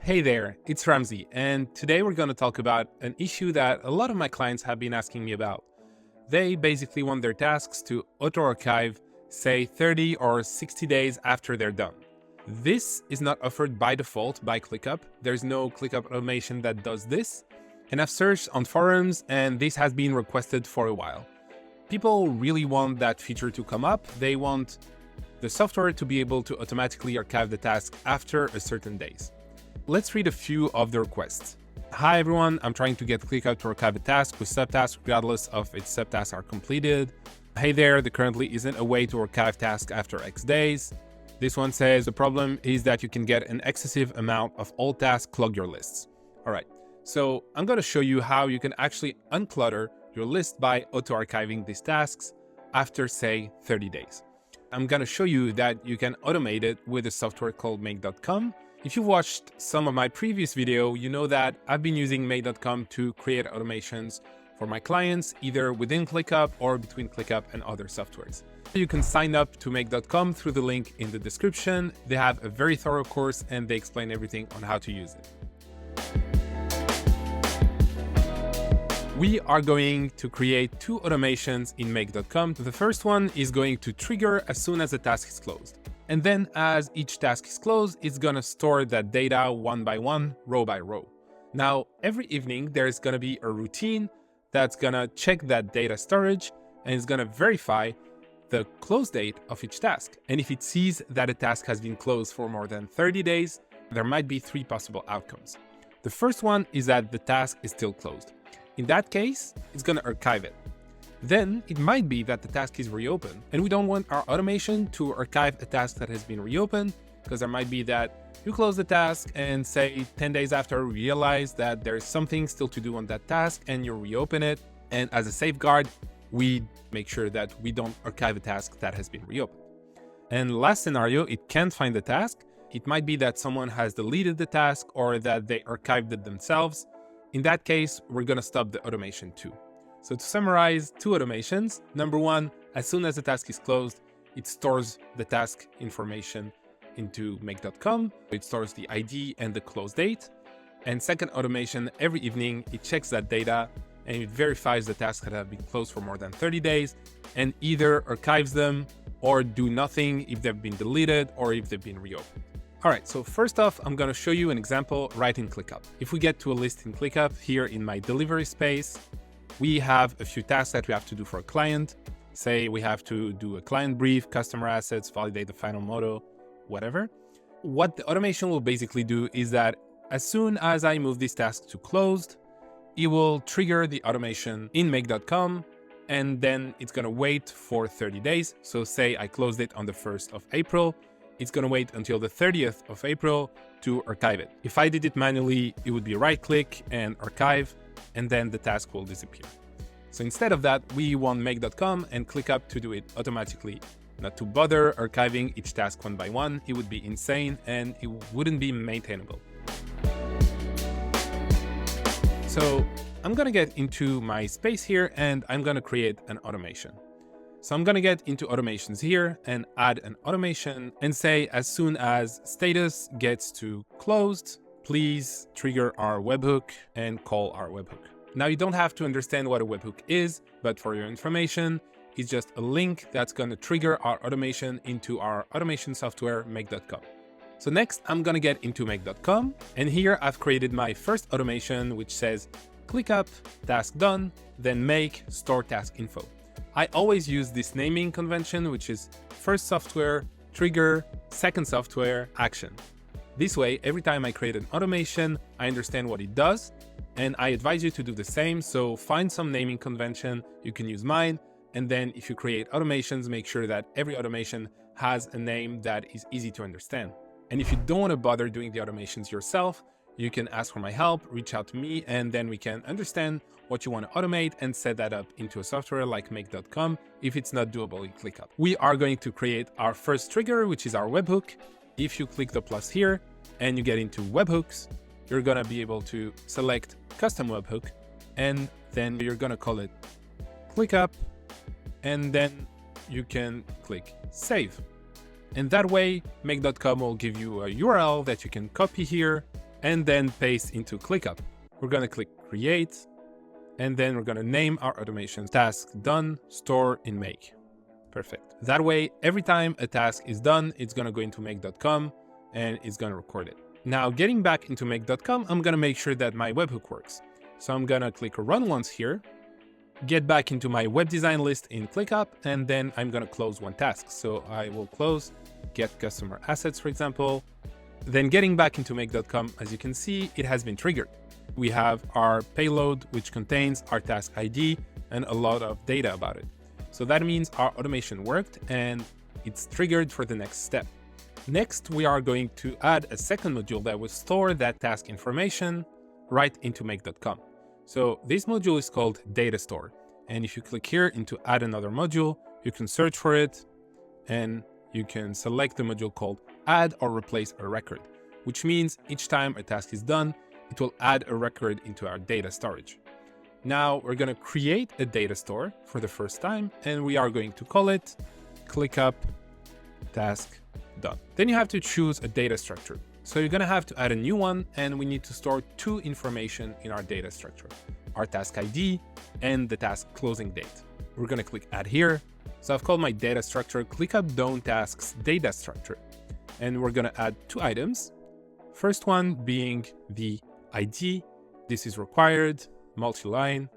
Hey there, it's Ramzi, and today we're going to talk about an issue that a lot of my clients have been asking me about. They basically want their tasks to auto-archive, say 30 or 60 days after they're done. This is not offered by default by ClickUp. There's no ClickUp automation that does this, and I've searched on forums and this has been requested for a while. People really want that feature to come up. They want the software to be able to automatically archive the task after a certain days. Let's read a few of the requests. Hi everyone, I'm trying to get ClickUp to archive a task with subtasks regardless of its subtasks are completed. Hey there currently isn't a way to archive tasks after X days. This one says the problem is that you can get an excessive amount of old tasks clog your lists. All right, so I'm going to show you how you can actually unclutter your list by auto-archiving these tasks after say 30 days. I'm going to show you that you can automate it with a software called Make.com. If you've watched some of my previous video, you know that I've been using Make.com to create automations for my clients, either within ClickUp or between ClickUp and other softwares. You can sign up to Make.com through the link in the description. They have a very thorough course and they explain everything on how to use it. We are going to create two automations in Make.com. The first one is going to trigger as soon as the task is closed. And then as each task is closed, it's gonna store that data one by one, row by row. Now, every evening, there's gonna be a routine that's gonna check that data storage and it's gonna verify the close date of each task. And if it sees that a task has been closed for more than 30 days, there might be three possible outcomes. The first one is that the task is still closed. In that case, it's gonna archive it. Then it might be that the task is reopened and we don't want our automation to archive a task that has been reopened, because there might be that you close the task and say 10 days after realize that there's something still to do on that task and you reopen it. And as a safeguard, we make sure that we don't archive a task that has been reopened. And last scenario, it can't find the task. It might be that someone has deleted the task or that they archived it themselves. In that case, we're going to stop the automation too. So to summarize, two automations. Number one, as soon as the task is closed, it stores the task information into Make.com. It stores the ID and the close date. And second automation, every evening, it checks that data and it verifies the tasks that have been closed for more than 30 days and either archives them or do nothing if they've been deleted or if they've been reopened. All right, so first off, I'm going to show you an example right in ClickUp. If we get to a list in ClickUp here in my delivery space, we have a few tasks that we have to do for a client. Say we have to do a client brief, customer assets, validate the final model, whatever. What the automation will basically do is that as soon as I move this task to closed, it will trigger the automation in Make.com and then it's going to wait for 30 days. So say I closed it on the 1st of April, it's going to wait until the 30th of April to archive it. If I did it manually, it would be right click and archive, and then the task will disappear. So instead of that, we want Make.com and ClickUp to do it automatically, not to bother archiving each task one by one. It would be insane and it wouldn't be maintainable. So I'm gonna get into my space here and I'm gonna create an automation. So I'm gonna get into automations here and add an automation and say as soon as status gets to closed, please trigger our webhook and call our webhook. Now you don't have to understand what a webhook is, but for your information, it's just a link that's going to trigger our automation into our automation software, Make.com. So next, I'm going to get into Make.com, and here I've created my first automation, which says ClickUp, task done, then make, store task info. I always use this naming convention, which is first software, trigger, second software, action. This way, every time I create an automation, I understand what it does, and I advise you to do the same. So find some naming convention, you can use mine, and then if you create automations, make sure that every automation has a name that is easy to understand. And if you don't want to bother doing the automations yourself, you can ask for my help, reach out to me, and then we can understand what you want to automate and set that up into a software like Make.com if it's not doable in ClickUp. We are going to create our first trigger, which is our webhook. If you click the plus here and you get into webhooks, you're going to be able to select custom webhook, and then you're going to call it ClickUp, and then you can click save. And that way, Make.com will give you a URL that you can copy here and then paste into ClickUp. We're going to click create, and then we're going to name our automation task done, store in Make. Perfect. That way, every time a task is done, it's going to go into make.com and it's going to record it. Now, getting back into make.com, I'm going to make sure that my webhook works. So I'm going to click run once here, get back into my web design list in ClickUp, and then I'm going to close one task. So I will close get customer assets, for example. Then getting back into make.com, as you can see, it has been triggered. We have our payload, which contains our task ID and a lot of data about it. So that means our automation worked and it's triggered for the next step. Next, we are going to add a second module that will store that task information right into make.com. So this module is called Data Store. And if you click here into add another module, you can search for it and you can select the module called add or replace a record, which means each time a task is done, it will add a record into our data storage. Now we're going to create a data store for the first time, and we are going to call it ClickUp task done. Then you have to choose a data structure. So you're going to have to add a new one, and we need to store two information in our data structure, our task ID and the task closing date. We're going to click add here. So I've called my data structure ClickUp Done Tasks Data Structure, and we're going to add two items. First one being the ID. This is required, multi-line.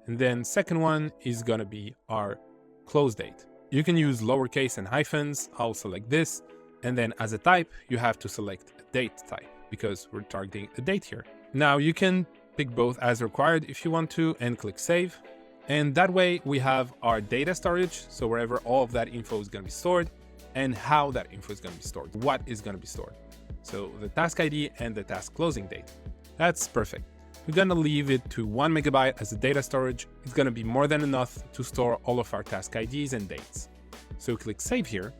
And then second one is going to be our close date. You can use lowercase and hyphens. I'll select this. And then as a type, you have to select a date type because we're targeting a date here. Now you can pick both as required if you want to and click save. And that way we have our data storage. So wherever all of that info is going to be stored and how that info is going to be stored, what is going to be stored. So the task ID and the task closing date. That's perfect. We're going to leave it to 1 megabyte as a data storage. It's going to be more than enough to store all of our task IDs and dates. So click save here.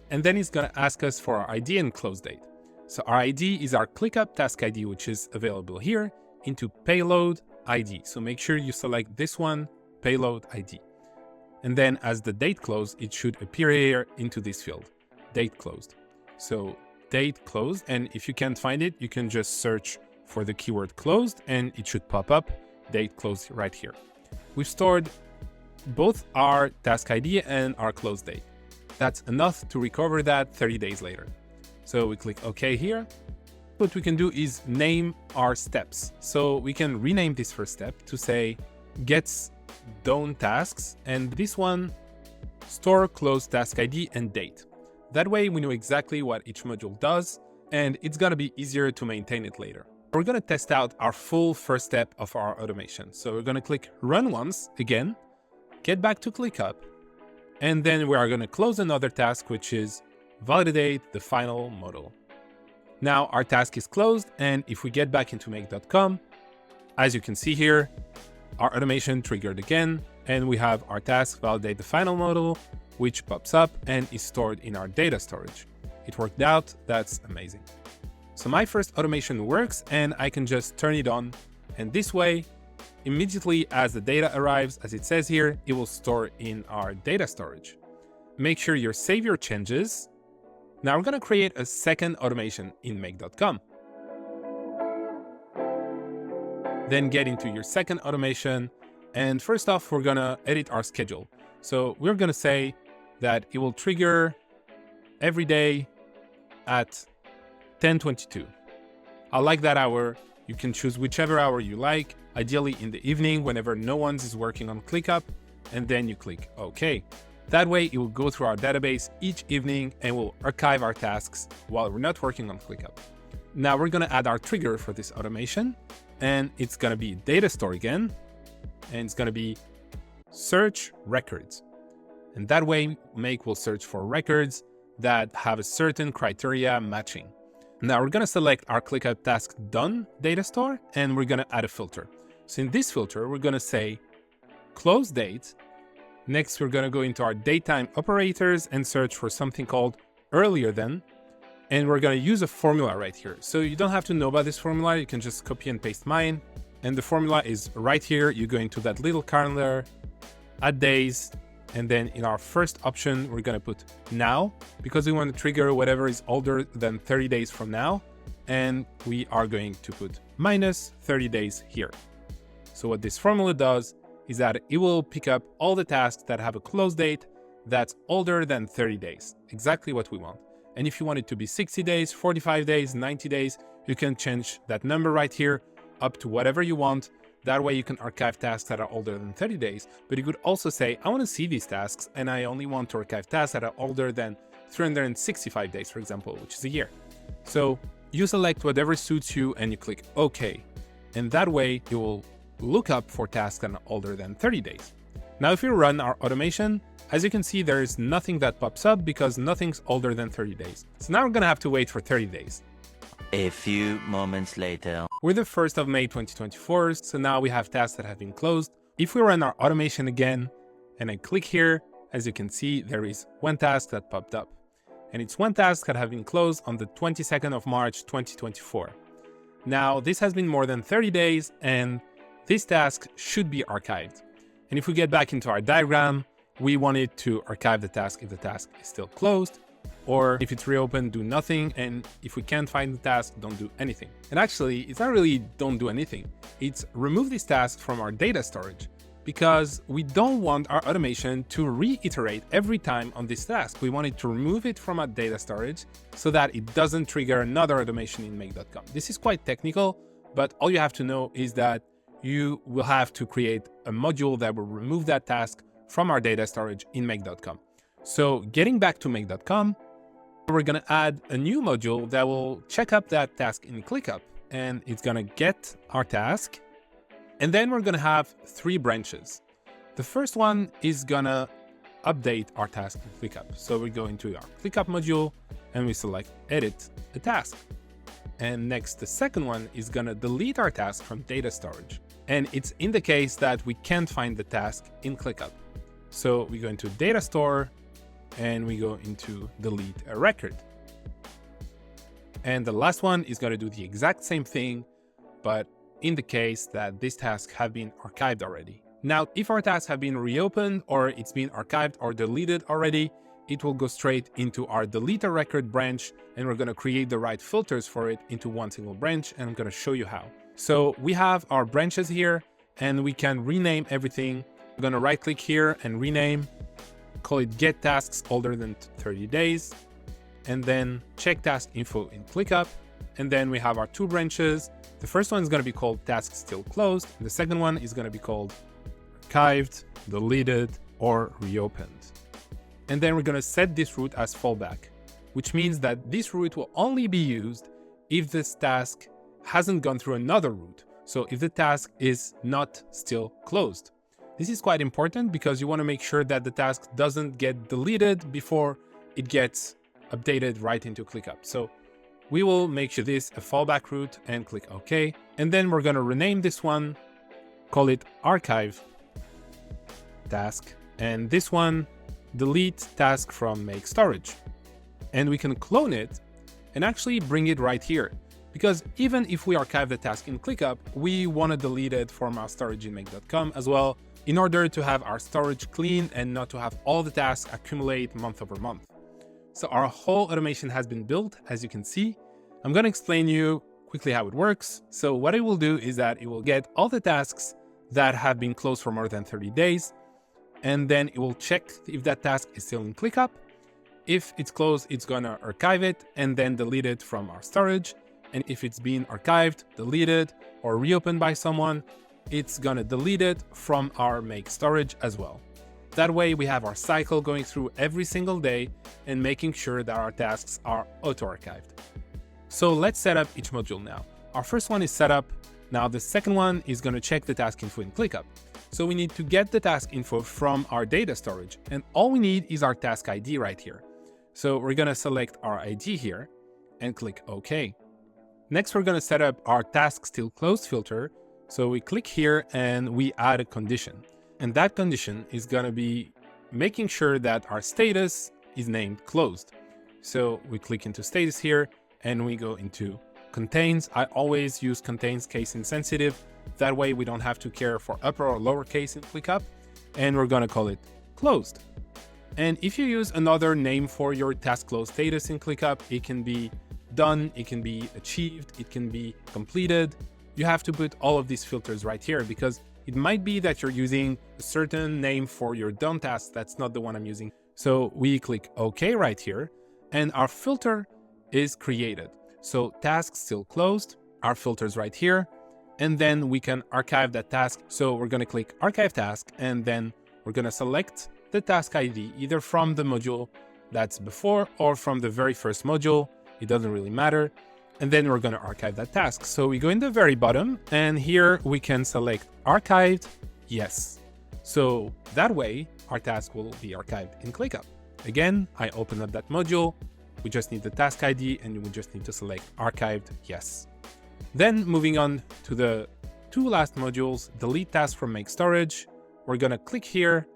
And then it's going to ask us for our ID and close date. So our ID is our ClickUp task ID, which is available here into payload ID. So make sure you select this one, payload ID. And then as the date closed, it should appear here into this field, date closed. So date closed. And if you can't find it, you can just search for the keyword closed and it should pop up, date closed right here. We've stored both our task ID and our close date. That's enough to recover that 30 days later. So we click OK here. What we can do is name our steps. So we can rename this first step to say gets done tasks, and this one store close task ID and date. That way we know exactly what each module does, and it's gonna be easier to maintain it later. We're gonna test out our full first step of our automation. So we're gonna click run once again, get back to ClickUp, and then we are gonna close another task, which is validate the final model. Now our task is closed, and if we get back into make.com, as you can see here, our automation triggered again, and we have our task validate the final model, which pops up and is stored in our data storage. It worked out, that's amazing. So my first automation works and I can just turn it on, and this way, immediately as the data arrives, as it says here, it will store in our data storage. Make sure you save your changes. Now we're gonna create a second automation in make.com. Then get into your second automation. And first off, we're gonna edit our schedule. So we're gonna say that it will trigger every day at 10:22. I like that hour. You can choose whichever hour you like, ideally in the evening whenever no one is working on ClickUp, and then you click OK. That way it will go through our database each evening and will archive our tasks while we're not working on ClickUp. Now we're gonna add our trigger for this automation, and it's gonna be data store again, and it's gonna be search records. And that way Make will search for records that have a certain criteria matching. Now we're gonna select our ClickUp task done data store, and we're gonna add a filter. So in this filter, we're gonna say close date. Next, we're gonna go into our datetime operators and search for something called earlier than, and we're gonna use a formula right here. So you don't have to know about this formula, you can just copy and paste mine. And the formula is right here. You go into that little calendar, add days, and then in our first option, we're gonna put now, because we want to trigger whatever is older than 30 days from now. and we are going to put minus 30 days here. So what this formula does is that it will pick up all the tasks that have a close date that's older than 30 days, exactly what we want. And if you want it to be 60 days, 45 days, 90 days, you can change that number right here up to whatever you want. That way you can archive tasks that are older than 30 days, but you could also say, I want to see these tasks and I only want to archive tasks that are older than 365 days, for example, which is a year. So you select whatever suits you and you click OK. And that way you will look up for tasks that are older than 30 days. Now, if we run our automation, as you can see, there is nothing that pops up because nothing's older than 30 days. So now we're going to have to wait for 30 days. A few moments later. We're the 1st of May 2024, so now we have tasks that have been closed. If we run our automation again and I click here, as you can see, there is one task that popped up. And it's one task that have been closed on the 22nd of March 2024. Now, this has been more than 30 days and this task should be archived. And if we get back into our diagram, we want it to archive the task if the task is still closed, or if it's reopened, do nothing. And if we can't find the task, don't do anything. And actually, it's not really don't do anything. It's remove this task from our data storage because we don't want our automation to reiterate every time on this task. We want it to remove it from our data storage so that it doesn't trigger another automation in Make.com. This is quite technical, but all you have to know is that you will have to create a module that will remove that task from our data storage in Make.com. So getting back to Make.com, we're going to add a new module that will check up that task in ClickUp, and it's going to get our task. And then we're going to have 3 branches. The first one is going to update our task in ClickUp. So we go into our ClickUp module and we select edit the task. And next, the second one is going to delete our task from data storage. And it's in the case that we can't find the task in ClickUp. So we go into data store and we go into delete a record. And the last one is going to do the exact same thing, but in the case that this task have been archived already. Now, if our tasks have been reopened or it's been archived or deleted already, it will go straight into our delete a record branch, and we're going to create the right filters for it into one single branch, and I'm going to show you how. So we have our branches here and we can rename everything. I'm going to right click here and rename, call it get tasks older than 30 days, and then check task info in ClickUp. And then we have our 2 branches. The first one is going to be called task still closed. And the second one is going to be called archived, deleted, or reopened. And then we're going to set this route as fallback, which means that this route will only be used if this task hasn't gone through another route. So if the task is not still closed. This is quite important because you want to make sure that the task doesn't get deleted before it gets updated right into ClickUp. So we will make sure this a fallback route and click OK. And then we're going to rename this one, call it archive task. And this one, delete task from make storage. And we can clone it and actually bring it right here. Because even if we archive the task in ClickUp, we want to delete it from our storage in Make.com as well, in order to have our storage clean and not to have all the tasks accumulate month over month. So our whole automation has been built, as you can see. I'm going to explain you quickly how it works. So what it will do is that it will get all the tasks that have been closed for more than 30 days, and then it will check if that task is still in ClickUp. If it's closed, it's going to archive it and then delete it from our storage. And if it's been archived, deleted, or reopened by someone, it's going to delete it from our make storage as well. That way we have our cycle going through every single day and making sure that our tasks are auto-archived. So let's set up each module now. Our first one is set up. Now the second one is going to check the task info in ClickUp. So we need to get the task info from our data storage, and all we need is our task ID right here. So we're going to select our ID here and click OK. Next, we're going to set up our task still closed filter. So we click here and we add a condition. And that condition is going to be making sure that our status is named closed. So we click into status here and we go into contains. I always use contains case insensitive. That way we don't have to care for upper or lower case in ClickUp. And we're going to call it closed. And if you use another name for your task closed status in ClickUp, it can be done, it can be achieved, it can be completed. You have to put all of these filters right here because it might be that you're using a certain name for your done task that's not the one I'm using. So we click OK right here and our filter is created. So task still closed, our filter's right here, and then we can archive that task. So we're going to click Archive Task, and then we're going to select the task ID either from the module that's before or from the very first module. It doesn't really matter. And then we're going to archive that task. So we go in the very bottom, and here we can select Archived, Yes. So that way our task will be archived in ClickUp. Again, I open up that module. We just need the task ID, and we just need to select Archived, Yes. Then moving on to the two last modules, delete task from Make Storage. We're going to click here,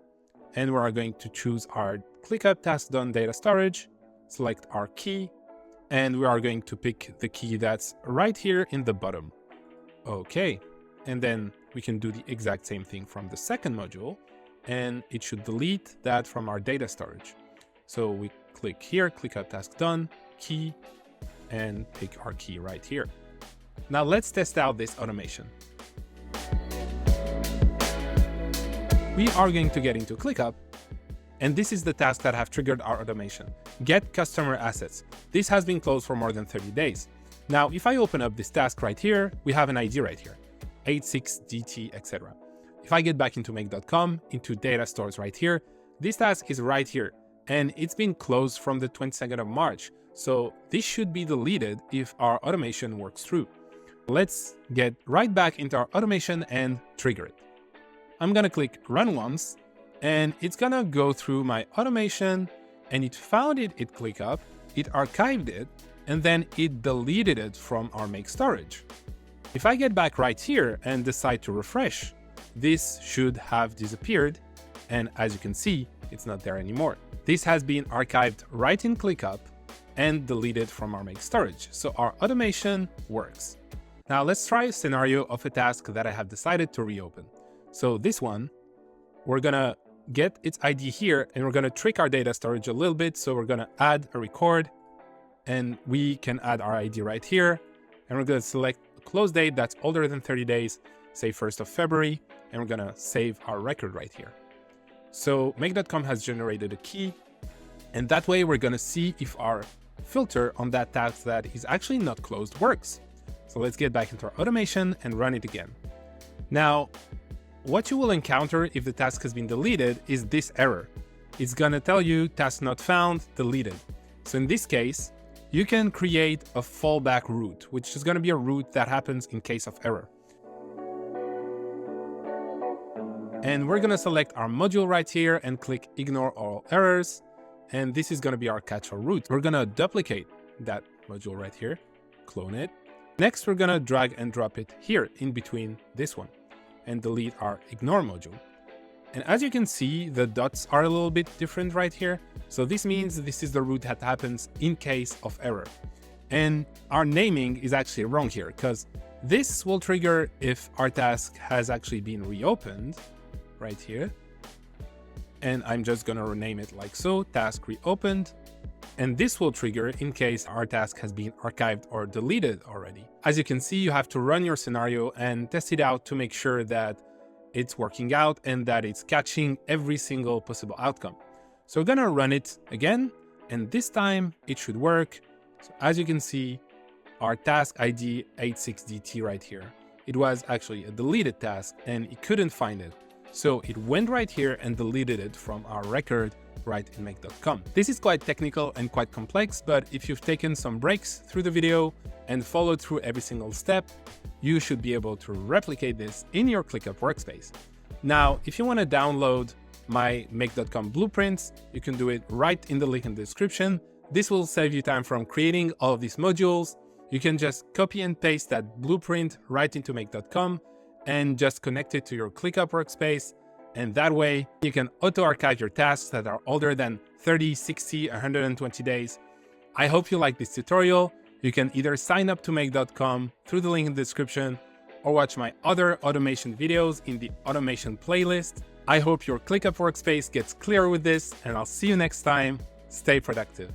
and we are going to choose our ClickUp Task Done Data Storage, select our key, and we are going to pick the key that's right here in the bottom. Okay, and then we can do the exact same thing from the second module, and it should delete that from our data storage. So we click here, ClickUp Task Done, key, and pick our key right here. Now let's test out this automation. We are going to get into ClickUp, and this is the task that have triggered our automation. Get customer assets. This has been closed for more than 30 days. Now, if I open up this task right here, we have an ID right here, 86DT, etc. If I get back into make.com, into data stores right here, this task is right here, and it's been closed from the 22nd of March. So this should be deleted if our automation works through. Let's get right back into our automation and trigger it. I'm gonna click Run Once, and it's gonna go through my automation, and it found it in ClickUp, it archived it, and then it deleted it from our Make Storage. If I get back right here and decide to refresh, this should have disappeared, and as you can see, it's not there anymore. This has been archived right in ClickUp and deleted from our Make Storage, so our automation works. Now let's try a scenario of a task that I have decided to reopen. So this one, we're gonna get its ID here, and we're gonna trick our data storage a little bit. So we're gonna add a record, and we can add our ID right here, and we're gonna select a close date that's older than 30 days, say 1st of February, and we're gonna save our record right here. So make.com has generated a key, and that way we're gonna see if our filter on that task that is actually not closed works. So let's get back into our automation and run it again. Now, what you will encounter if the task has been deleted is this error. It's gonna tell you task not found, deleted. So in this case, you can create a fallback route, which is gonna be a route that happens in case of error. And we're gonna select our module right here and click Ignore All Errors. And this is gonna be our catch-all route. We're gonna duplicate that module right here, clone it. Next, we're gonna drag and drop it here in between this one and delete our ignore module. And as you can see, the dots are a little bit different right here. So this means this is the route that happens in case of error. And our naming is actually wrong here because this will trigger if our task has actually been reopened right here. And I'm just gonna rename it like so, task reopened. And this will trigger in case our task has been archived or deleted already. As you can see, you have to run your scenario and test it out to make sure that it's working out and that it's catching every single possible outcome. So we're gonna run it again, and this time it should work. So as you can see, our task ID 86DT right here, it was actually a deleted task and it couldn't find it. So it went right here and deleted it from our record right in make.com. This is quite technical and quite complex, but if you've taken some breaks through the video and followed through every single step, you should be able to replicate this in your ClickUp workspace. Now, if you want to download my make.com blueprints, you can do it right in the link in the description. This will save you time from creating all of these modules. You can just copy and paste that blueprint right into make.com and just connect it to your ClickUp workspace. And that way you can auto-archive your tasks that are older than 30, 60, 120 days. I hope you like this tutorial. You can either sign up to make.com through the link in the description or watch my other automation videos in the automation playlist. I hope your ClickUp workspace gets clear with this, and I'll see you next time. Stay productive.